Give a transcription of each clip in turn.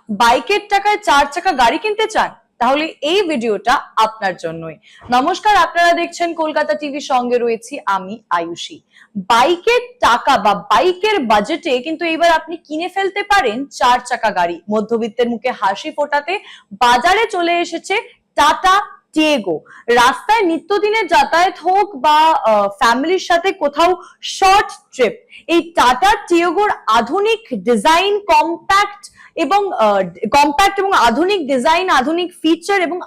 বাইকের টাকায় 4 চাকা গাড়ি কিনতে চান, তাহলে এই ভিডিওটা আপনার জন্যই। নমস্কার, আপনারা দেখছেন কলকাতা টিভি, সঙ্গে রয়েছি আমি আয়ুষী। বাইকের টাকা বা বাইকের বাজেটে কিন্তু এবার আপনি কিনে ফেলতে পারেন 4 চাকা গাড়ি। মধ্যবিত্তের মুখে হাসি ফোটাতে বাজারে চলে এসেছে টাটা টিয়েগো। রাস্তায় নিত্যদিনের যাতায়াত হোক বা ফ্যামিলির সাথে কোথাও শর্ট ট্রিপ, এই টাটা টিয়েগোর আধুনিক ডিজাইন, কম্প্যাক্ট এবং আধুনিক ডিজাইন, আধুনিক ফিচার এবং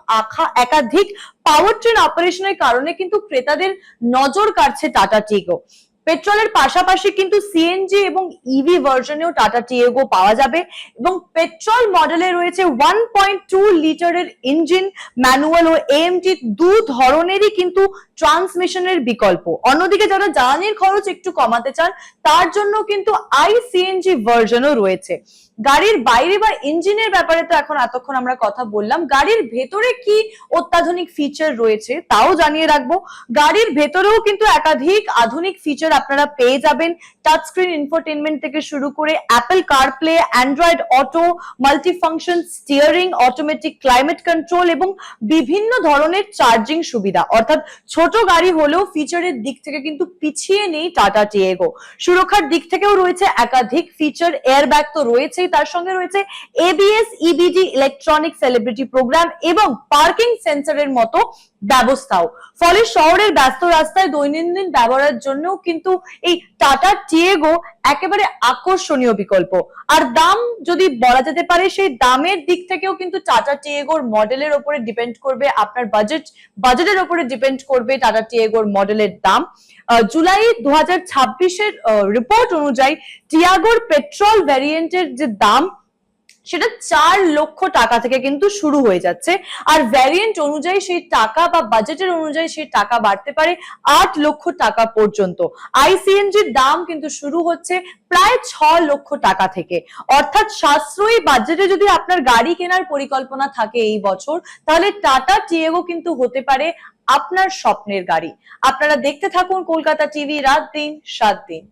একাধিক পাওয়ার ট্রেন অপারেশনের কারণে কিন্তু ক্রেতাদের নজর কাড়ছে টাটা টিয়েগো। পেট্রোলের পাশাপাশি কিন্তু সিএনজি এবং ইভি ভার্সনেও টাটা টিয়েগো পাওয়া যাবে এবং পেট্রোল মডেলে রয়েছে 1.2 লিটারের ইঞ্জিন, ম্যানুয়াল ও এএমটি দু ধরনেরই কিন্তু ট্রান্সমিশনের বিকল্প। অন্যদিকে যারা জ্বালানির খরচ একটু কমাতে চান, তার জন্য কিন্তু আইসিএনজি ভার্সনও রয়েছে। গাড়ির বাইরে বা ইঞ্জিনের ব্যাপারে তো এতক্ষণ আমরা কথা বললাম, গাড়ির ভেতরে কি অত্যাধুনিক ফিচার রয়েছে তাও জানিয়ে রাখবো। গাড়ির ভেতরেও কিন্তু একাধিক আধুনিক ফিচার আপনারা পেয়ে যাবেন। টাচ স্ক্রিন ইনফোটেনমেন্ট থেকে শুরু করে Apple CarPlay, Android auto, multifunction steering, automatic climate control এবং বিভিন্ন ধরনের চার্জিং সুবিধা। অর্থাৎ ছোট গাড়ি হলেও ফিচারের দিক থেকে কিন্তু পিছিয়ে নেই টাটা টিয়েগো। সুরক্ষার দিক থেকেও রয়েছে একাধিক ফিচার, এয়ারব্যাগ তো রয়েছেই, তার সঙ্গে রয়েছে ABS, EBD, electronic celebrity program এবং পার্কিং সেন্সরের মতো ব্যবস্থাও। ফলে শহরের ব্যস্ত রাস্তায় দৈনন্দিন ব্যবহারের জন্য কিন্তু এই টাটা টিয়েগো একেবারে আকর্ষণীয় বিকল্প। আর দাম যদি বলা যেতে পারে, সেই দামের দিক থেকেও কিন্তু টাটা টিয়েগোর মডেলের উপরে ডিপেন্ড করবে, আপনার বাজেটের উপরে ডিপেন্ড করবে টাটা টিয়েগোর মডেলের দাম। জুলাই 2026-এর রিপোর্ট অনুযায়ী টিয়াগোর পেট্রোল ভ্যারিয়েন্টের যে দাম, সেটা 4 লক্ষ টাকা থেকে কিন্তু শুরু হয়ে যাচ্ছে। আর ভ্যারিয়েন্ট অনুযায়ী সেই টাকা বা বাজেটের অনুযায়ী সেই টাকা বাড়তে পারে 8 লক্ষ টাকা পর্যন্ত। আইসিএনজির দাম কিন্তু শুরু হচ্ছে প্রায় 6 লক্ষ টাকা থেকে। অর্থাৎ সাশ্রয়ী বাজেটে যদি আপনার গাড়ি কেনার পরিকল্পনা থাকে এই বছর, তাহলে টাটা টিয়েগো কিন্তু হতে পারে আপনার স্বপ্নের গাড়ি। আপনারা দেখতে থাকুন কলকাতা টিভি, রাত দিন 7 দিন।